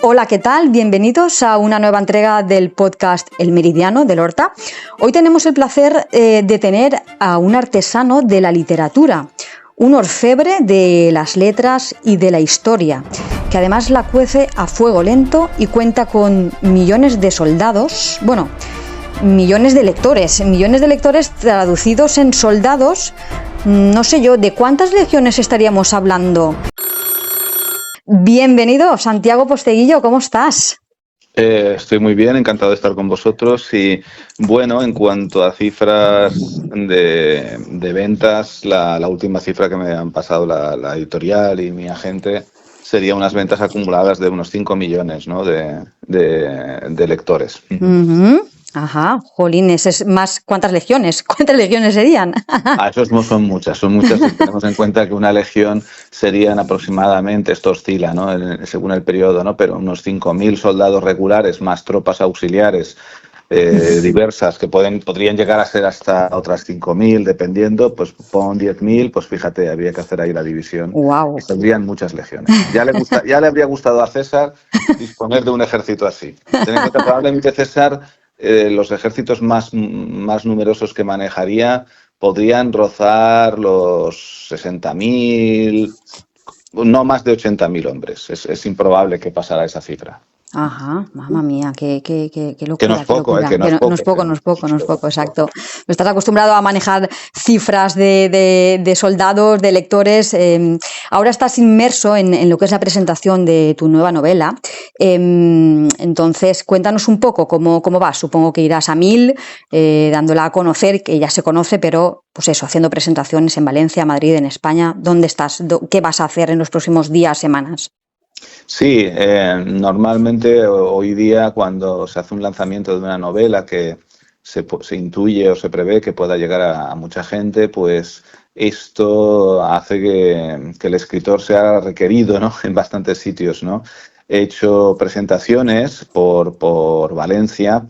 Hola, ¿qué tal? Bienvenidos a una nueva entrega del podcast El Meridiano del Horta. Hoy tenemos el placer de tener a un artesano de la literatura, un orfebre de las letras y de la historia, que además la cuece a fuego lento y cuenta con millones de soldados, millones de lectores traducidos en soldados. No sé yo, ¿de cuántas legiones estaríamos hablando? Bienvenido, Santiago Posteguillo, ¿cómo estás? Estoy muy bien, encantado de estar con vosotros y bueno, en cuanto a cifras de ventas, la última cifra que me han pasado la editorial y mi agente sería unas ventas acumuladas de unos 5 millones, ¿no? de lectores. Uh-huh. Ajá, jolines, es más, ¿cuántas legiones? ¿Cuántas legiones serían? Esos no son muchas si tenemos en cuenta que una legión serían aproximadamente, esto oscila, ¿no? Según el periodo, ¿no? Pero unos 5.000 soldados regulares más tropas auxiliares diversas que podrían llegar a ser hasta otras 5.000, dependiendo, pues pon 10.000, pues fíjate, había que hacer ahí la división. Wow. Y tendrían muchas legiones. Ya le habría gustado a César disponer de un ejército así. Ten en cuenta, probablemente César, los ejércitos más numerosos que manejaría podrían rozar los 60.000, no más de 80.000 hombres. Es improbable que pasara esa cifra. Ajá, mamma mía, qué locura. Que no es poco, que no es poco, exacto. No estás acostumbrado a manejar cifras de soldados, de lectores. Ahora estás inmerso en lo que es la presentación de tu nueva novela. Entonces, cuéntanos un poco cómo vas. Supongo que irás a 1.000, dándola a conocer, que ya se conoce, pero pues eso, haciendo presentaciones en Valencia, Madrid, en España. ¿Dónde estás? ¿Qué vas a hacer en los próximos días, semanas? Sí, normalmente hoy día cuando se hace un lanzamiento de una novela que se intuye o se prevé que pueda llegar a mucha gente, pues esto hace que el escritor sea requerido, ¿no? En bastantes sitios, ¿no? He hecho presentaciones por Valencia.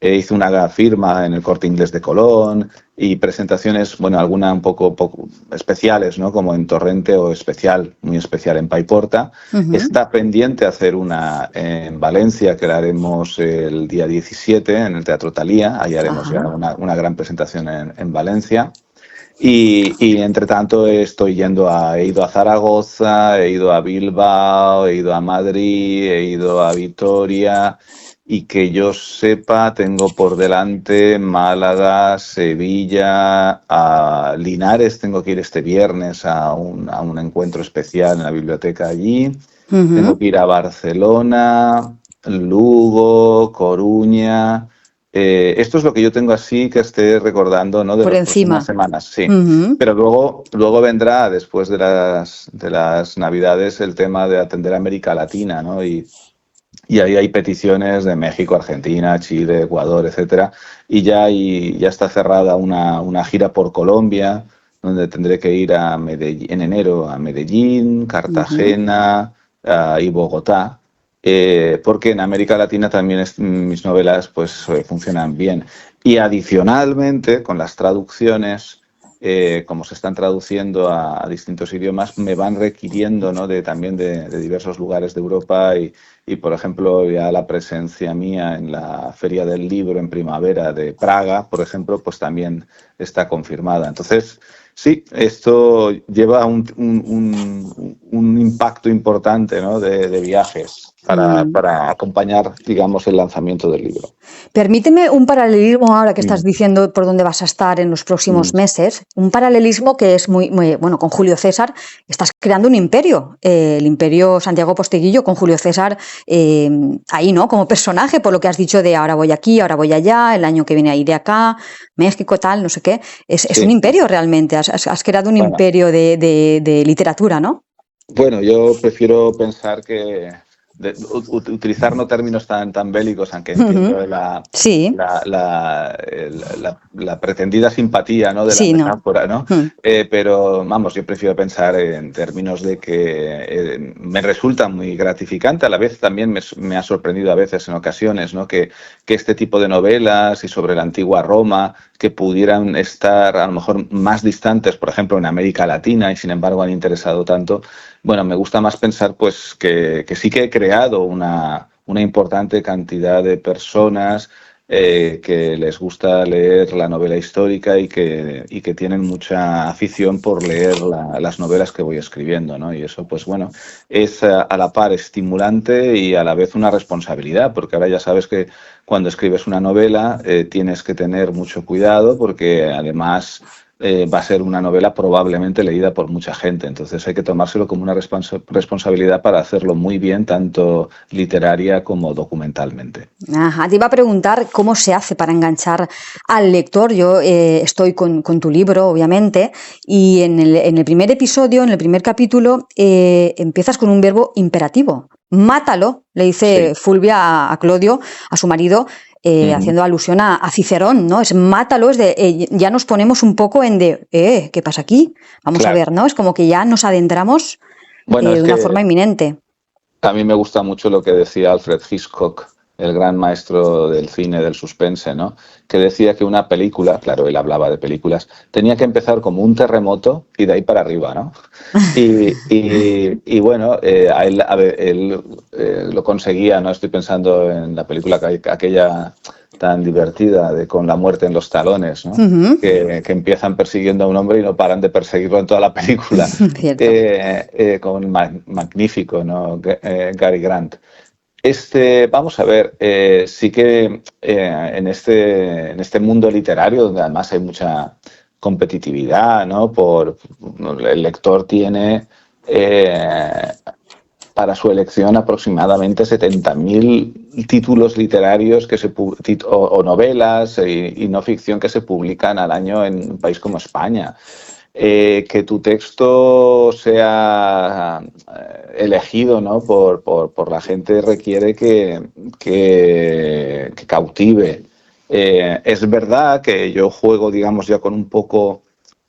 Hice una firma en el Corte Inglés de Colón y presentaciones, algunas un poco especiales, ¿no? Como en Torrente o muy especial en Paiporta. Uh-huh. Está pendiente hacer una en Valencia, que la haremos el día 17 en el Teatro Thalía. Ahí haremos ya una gran presentación en Valencia. Y entre tanto he ido a Zaragoza, he ido a Bilbao, he ido a Madrid, he ido a Vitoria. Y que yo sepa, tengo por delante Málaga, Sevilla, a Linares, tengo que ir este viernes a un encuentro especial en la biblioteca allí. Uh-huh. Tengo que ir a Barcelona, Lugo, Coruña. Esto es lo que yo tengo así que esté recordando, ¿no? De las próximas semanas, sí. Uh-huh. Pero luego vendrá, después de las Navidades, el tema de atender a América Latina, ¿no? Y ahí hay peticiones de México, Argentina, Chile, Ecuador, etcétera. Y ya está cerrada una gira por Colombia, donde tendré que ir en enero a Medellín, Cartagena, uh-huh. Y Bogotá. Porque en América Latina también mis novelas pues funcionan bien. Y adicionalmente, con las traducciones, como se están traduciendo a distintos idiomas, me van requiriendo, ¿no? también de diversos lugares de Europa y, por ejemplo, ya la presencia mía en la Feria del Libro en primavera de Praga, por ejemplo, pues también está confirmada. Entonces, sí, esto lleva un impacto importante, ¿no? de viajes para acompañar, digamos, el lanzamiento del libro. Permíteme un paralelismo ahora que estás diciendo por dónde vas a estar en los próximos meses, un paralelismo que es muy bueno, con Julio César estás creando un imperio, el imperio Santiago Posteguillo con Julio César ahí, ¿no? Como personaje, por lo que has dicho de ahora voy aquí, ahora voy allá, el año que viene iré acá, México, tal, no sé qué, es un imperio realmente, has creado un imperio de literatura, ¿no? Bueno, yo prefiero pensar que utilizar no términos tan bélicos, aunque entiendo la pretendida simpatía, ¿no? de la metáfora, ¿no? Pero vamos, yo prefiero pensar en términos de que me resulta muy gratificante, a la vez también me ha sorprendido a veces en ocasiones, ¿no? que este tipo de novelas y sobre la antigua Roma, que pudieran estar a lo mejor más distantes, por ejemplo, en América Latina, y sin embargo han interesado tanto, Bueno, me gusta más pensar pues que sí que he creado una importante cantidad de personas que les gusta leer la novela histórica y que tienen mucha afición por leer las novelas que voy escribiendo, ¿no? Y eso, pues bueno, es a la par estimulante y a la vez una responsabilidad, porque ahora ya sabes que cuando escribes una novela tienes que tener mucho cuidado porque además va a ser una novela probablemente leída por mucha gente. Entonces hay que tomárselo como una responsabilidad para hacerlo muy bien, tanto literaria como documentalmente. Ajá, te iba a preguntar cómo se hace para enganchar al lector. Yo estoy con tu libro, obviamente, y en el primer episodio, en el primer capítulo, empiezas con un verbo imperativo. Mátalo, le dice Sí. Fulvia a Clodio, a su marido, haciendo alusión a Cicerón, ¿no? Es mátalo, es de, ya nos ponemos un poco en de, ¿qué pasa aquí? Vamos a Claro. ver, ¿no? Es como que ya nos adentramos Bueno, es de una que forma inminente. a mí me gusta mucho lo que decía Alfred Hitchcock, el gran maestro del cine, del suspense, ¿no? Que decía que una película, claro, él hablaba de películas, tenía que empezar como un terremoto y de ahí para arriba, ¿no? Y bueno, a ver, él lo conseguía, ¿no? Estoy pensando en la película aquella tan divertida de Con la muerte en los talones, ¿no? Ujú. Que empiezan persiguiendo a un hombre y no paran de perseguirlo en toda la película. Cierto. Con el magnífico, ¿no? Gary Grant. Vamos a ver, sí que en este mundo literario, donde además hay mucha competitividad, ¿no? El lector tiene para su elección aproximadamente 70.000 títulos literarios o novelas y no ficción que se publican al año en un país como España. Que tu texto sea elegido, ¿no? por la gente requiere que cautive. Es verdad que yo juego, digamos, ya con un poco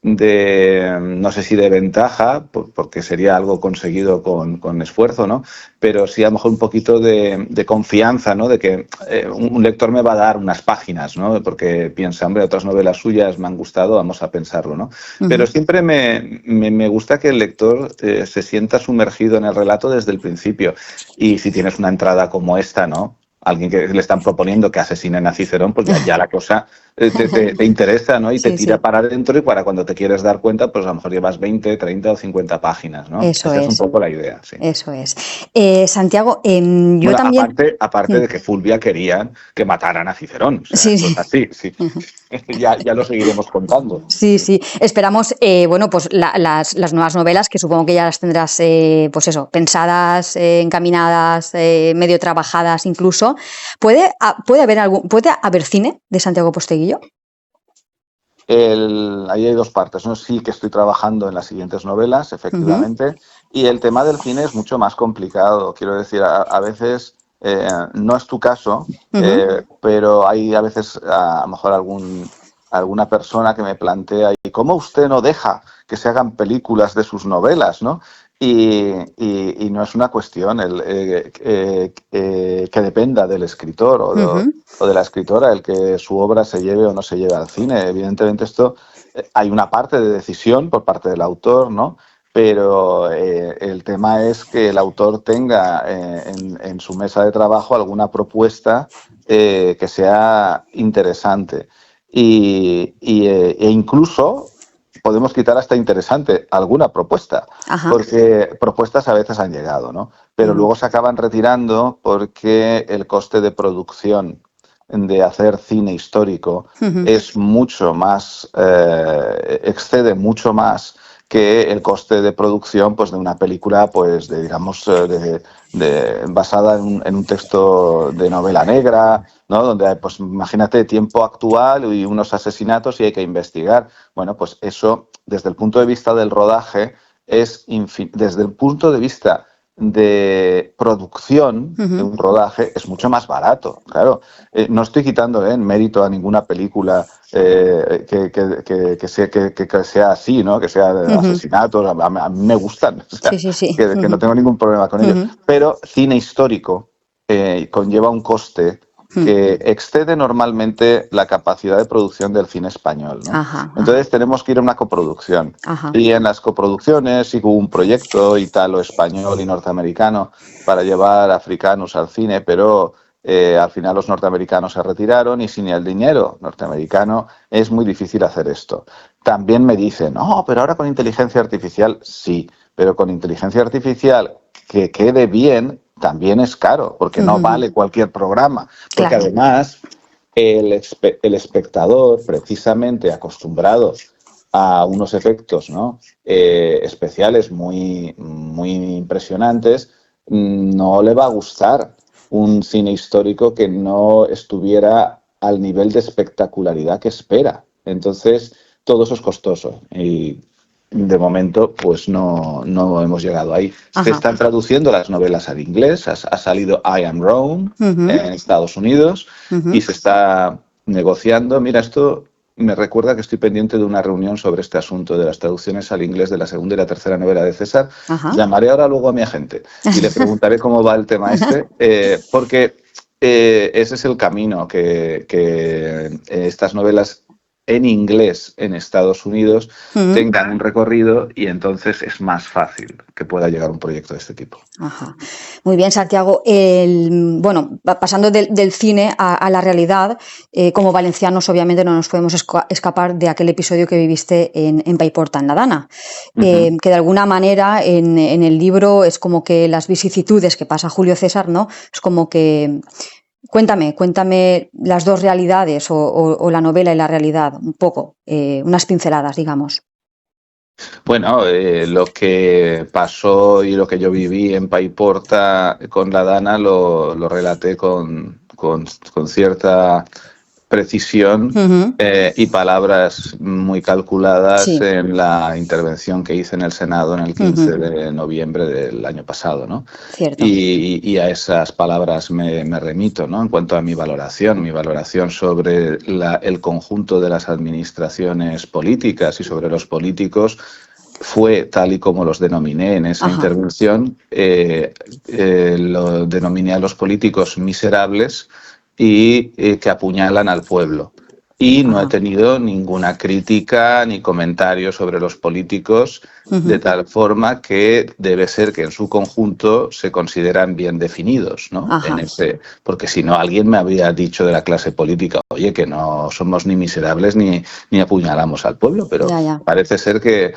no sé si de ventaja, porque sería algo conseguido con esfuerzo, ¿no? Pero sí a lo mejor un poquito de confianza, ¿no? De que un lector me va a dar unas páginas, ¿no? Porque piensa, hombre, otras novelas suyas me han gustado, vamos a pensarlo, ¿no? Pero siempre me gusta que el lector se sienta sumergido en el relato desde el principio. Y si tienes una entrada como esta, ¿no? Alguien que le están proponiendo que asesinen a Cicerón, pues ya la cosa te interesa, ¿no? Y te Sí, tira sí. para adentro y para cuando te quieres dar cuenta, pues a lo mejor llevas 20, 30 o 50 páginas, ¿no? Eso Esa es un es, poco la idea, sí. eso es. Santiago, yo Bueno, también. aparte de que Fulvia querían que mataran a Cicerón, o sea, Sí, esto sí. es así, sí. Ya lo seguiremos contando. Sí, sí. Esperamos, bueno, pues las nuevas novelas, que supongo que ya las tendrás, pues eso, pensadas, encaminadas, medio trabajadas incluso. ¿Puede haber cine de Santiago Posteguillo? Ahí hay dos partes, ¿no? Sí que estoy trabajando en las siguientes novelas, efectivamente, y el tema del cine es mucho más complicado. Quiero decir, a veces no es tu caso, pero hay a veces a lo mejor alguna persona que me plantea, ¿y cómo usted no deja que se hagan películas de sus novelas, ¿no? Y no es una cuestión que dependa del escritor o de la escritora el que su obra se lleve o no se lleve al cine. Evidentemente esto hay una parte de decisión por parte del autor, ¿no? Pero el tema es que el autor tenga en su mesa de trabajo alguna propuesta que sea interesante. E incluso podemos quitar hasta interesante alguna propuesta, Ajá. porque propuestas a veces han llegado, ¿no? Pero luego se acaban retirando porque el coste de producción de hacer cine histórico es mucho más, excede mucho más que el coste de producción pues, de una película pues, basada en un texto de novela negra, ¿no? Donde, pues, imagínate, tiempo actual y unos asesinatos y hay que investigar. Bueno, pues eso, desde el punto de vista del rodaje, desde el punto de vista de producción de un rodaje es mucho más barato, claro. No estoy quitándole en mérito a ninguna película que sea así, ¿no? Que sea de asesinatos, a mí me gustan, o sea, Sí. que no tengo ningún problema con ellos. Pero cine histórico conlleva un coste que excede normalmente la capacidad de producción del cine español, ¿no? Ajá, Entonces tenemos que ir a una coproducción. ajá. Y en las coproducciones hubo un proyecto italo-español y norteamericano para llevar africanos al cine, pero al final los norteamericanos se retiraron y sin el dinero norteamericano es muy difícil hacer esto. También me dicen, no, pero ahora con inteligencia artificial, sí, pero con inteligencia artificial que quede bien también es caro, porque no vale cualquier programa. Porque Claro. además el espectador, precisamente acostumbrado a unos efectos, ¿no? Especiales muy, muy impresionantes, no le va a gustar un cine histórico que no estuviera al nivel de espectacularidad que espera. Entonces, todo eso es costoso y de momento pues no hemos llegado ahí. Ajá. Se están traduciendo las novelas al inglés, ha salido I Am Rome en Estados Unidos y se está negociando. Mira, esto me recuerda que estoy pendiente de una reunión sobre este asunto de las traducciones al inglés de la segunda y la tercera novela de César. Ajá. Llamaré ahora luego a mi agente y le preguntaré cómo va el tema porque ese es el camino, que estas novelas en inglés en Estados Unidos tengan un recorrido y entonces es más fácil que pueda llegar un proyecto de este tipo. Ajá. Muy bien, Santiago. Bueno, pasando del cine a la realidad, como valencianos obviamente no nos podemos escapar de aquel episodio que viviste en Paiporta, en la Dana, que de alguna manera en el libro es como que las vicisitudes que pasa Julio César, ¿no? Es como que... Cuéntame las dos realidades o la novela y la realidad, un poco, unas pinceladas, digamos. Bueno, lo que pasó y lo que yo viví en Paiporta con la Dana lo relaté con cierta precisión y palabras muy calculadas en la intervención que hice en el Senado en el 15 de noviembre del año pasado, ¿no? Cierto. Y a esas palabras me remito, ¿no? En cuanto a mi valoración sobre el conjunto de las administraciones políticas y sobre los políticos fue tal y como los denominé en esa intervención. Lo denominé a los políticos miserables y que apuñalan al pueblo. Y no he tenido ninguna crítica ni comentario sobre los políticos, de tal forma que debe ser que en su conjunto se consideran bien definidos, ¿no? Porque si no, alguien me habría dicho de la clase política, oye, que no somos ni miserables ni apuñalamos al pueblo, pero parece ser que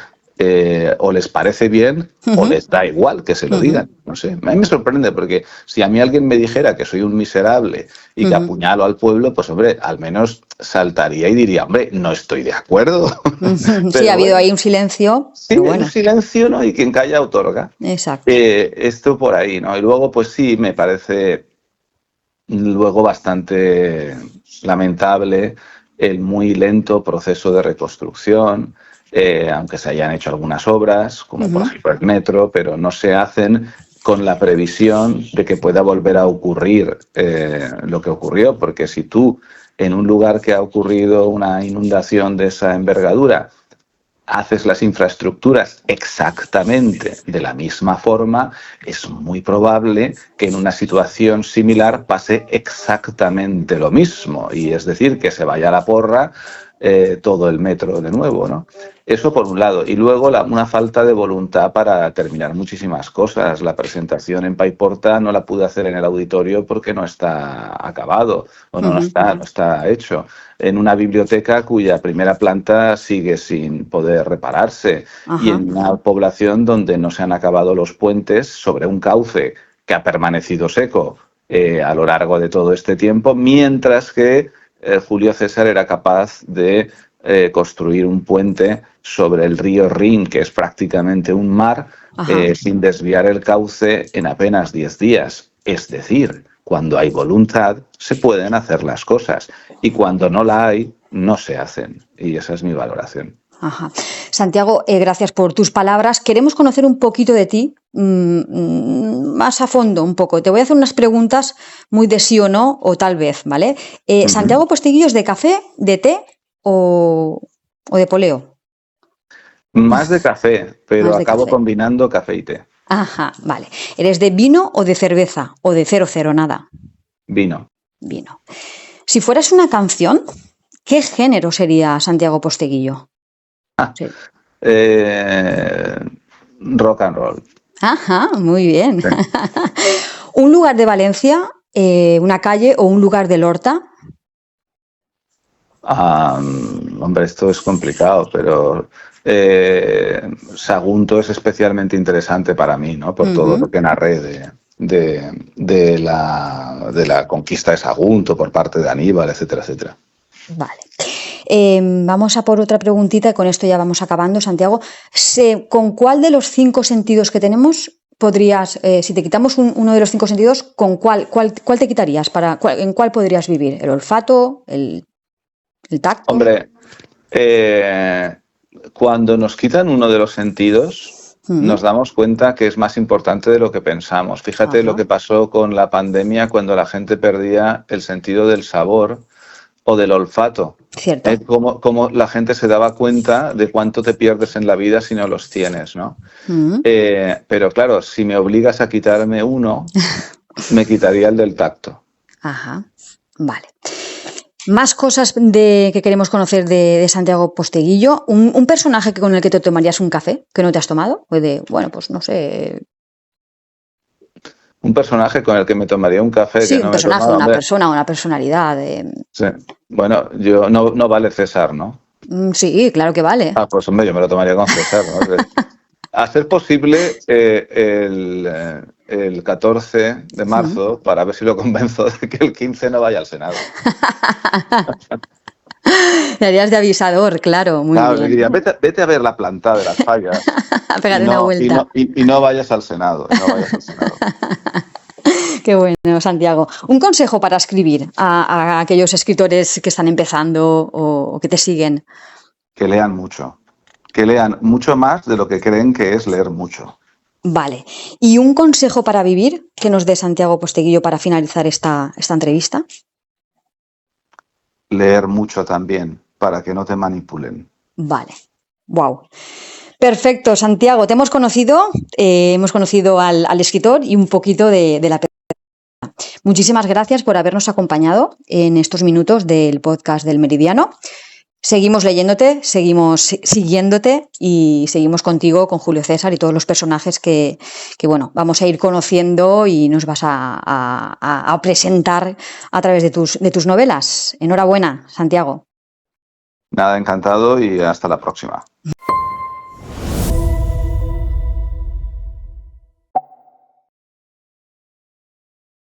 o les parece bien o les da igual que se lo digan. No sé, a mí me sorprende porque si a mí alguien me dijera que soy un miserable y que apuñalo al pueblo, pues hombre, al menos saltaría y diría, hombre, no estoy de acuerdo. Sí, ha habido ahí un silencio. Sí, bueno. Un silencio, ¿no? Y quien calla otorga. Exacto. Esto por ahí, ¿no? Y luego, pues sí, me parece luego bastante lamentable el muy lento proceso de reconstrucción. Aunque se hayan hecho algunas obras, como por ejemplo el metro, pero no se hacen con la previsión de que pueda volver a ocurrir lo que ocurrió, porque si tú en un lugar que ha ocurrido una inundación de esa envergadura haces las infraestructuras exactamente de la misma forma, es muy probable que en una situación similar pase exactamente lo mismo, y es decir, que se vaya a la porra todo el metro de nuevo, ¿no? Eso por un lado. Y luego una falta de voluntad para terminar muchísimas cosas. La presentación en Paiporta no la pude hacer en el auditorio porque no está acabado o no está hecho. En una biblioteca cuya primera planta sigue sin poder repararse y en una población donde no se han acabado los puentes sobre un cauce que ha permanecido seco a lo largo de todo este tiempo, mientras que Julio César era capaz de construir un puente sobre el río Rin, que es prácticamente un mar, sin desviar el cauce en apenas 10 días. Es decir, cuando hay voluntad se pueden hacer las cosas y cuando no la hay, no se hacen. Y esa es mi valoración. Santiago, gracias por tus palabras. Queremos conocer un poquito de ti, más a fondo un poco. Te voy a hacer unas preguntas muy de sí o no, o tal vez, ¿vale? Santiago Posteguillo, ¿es de café, de té o de poleo? Más de café, pero acabo combinando café y té. Ajá, vale. ¿Eres de vino o de cerveza? ¿O de 0-0, nada? Vino. vino. Si fueras una canción, ¿qué género sería Santiago Posteguillo? Sí. Rock and roll. Ajá, muy bien. Sí. ¿Un lugar de Valencia, una calle o un lugar del Horta? Hombre, esto es complicado, pero Sagunto es especialmente interesante para mí, ¿no? Por todo lo que narré de la conquista de Sagunto por parte de Aníbal, etcétera, etcétera. Vale. Vamos a por otra preguntita y con esto ya vamos acabando, Santiago. ¿Con cuál de los 5 sentidos que tenemos podrías, si te quitamos uno de los 5 sentidos, ¿con cuál te quitarías? ¿En cuál podrías vivir? ¿El olfato? ¿El tacto? Hombre, cuando nos quitan uno de los sentidos, nos damos cuenta que es más importante de lo que pensamos. Fíjate lo que pasó con la pandemia cuando la gente perdía el sentido del sabor o del olfato. Cierto. Como la gente se daba cuenta de cuánto te pierdes en la vida si no los tienes, ¿no? Pero claro, si me obligas a quitarme uno, me quitaría el del tacto. Ajá, vale. Más cosas que queremos conocer de Santiago Posteguillo. ¿Un personaje con el que te tomarías un café que no te has tomado? Bueno, pues no sé. Un personaje con el que me tomaría un café. Sí, que no un personaje, me he tomado, una hombre. persona, una personalidad. Sí. Bueno, yo no vale César, ¿no? Sí, claro que vale. Pues hombre, yo me lo tomaría con César, ¿no? A ser posible el 14 de marzo para ver si lo convenzo de que el 15 no vaya al Senado. Me harías de avisador, claro, muy Claro, bien. diría, vete a ver la planta de las fallas A pegar una vuelta. y no vayas al Senado. Qué bueno, Santiago. Un consejo para escribir a aquellos escritores que están empezando o que te siguen. Que lean mucho. Que lean mucho más de lo que creen que es leer mucho. Vale. ¿Y un consejo para vivir que nos dé Santiago Posteguillo para finalizar esta entrevista? Leer mucho también, para que no te manipulen. Vale. Wow. Perfecto, Santiago. Te hemos conocido al escritor y un poquito de la persona. Muchísimas gracias por habernos acompañado en estos minutos del podcast del Meridiano. Seguimos leyéndote, seguimos siguiéndote y seguimos contigo, con Julio César y todos los personajes que bueno, vamos a ir conociendo y nos vas a presentar a través de tus novelas. Enhorabuena, Santiago. Nada, encantado y hasta la próxima.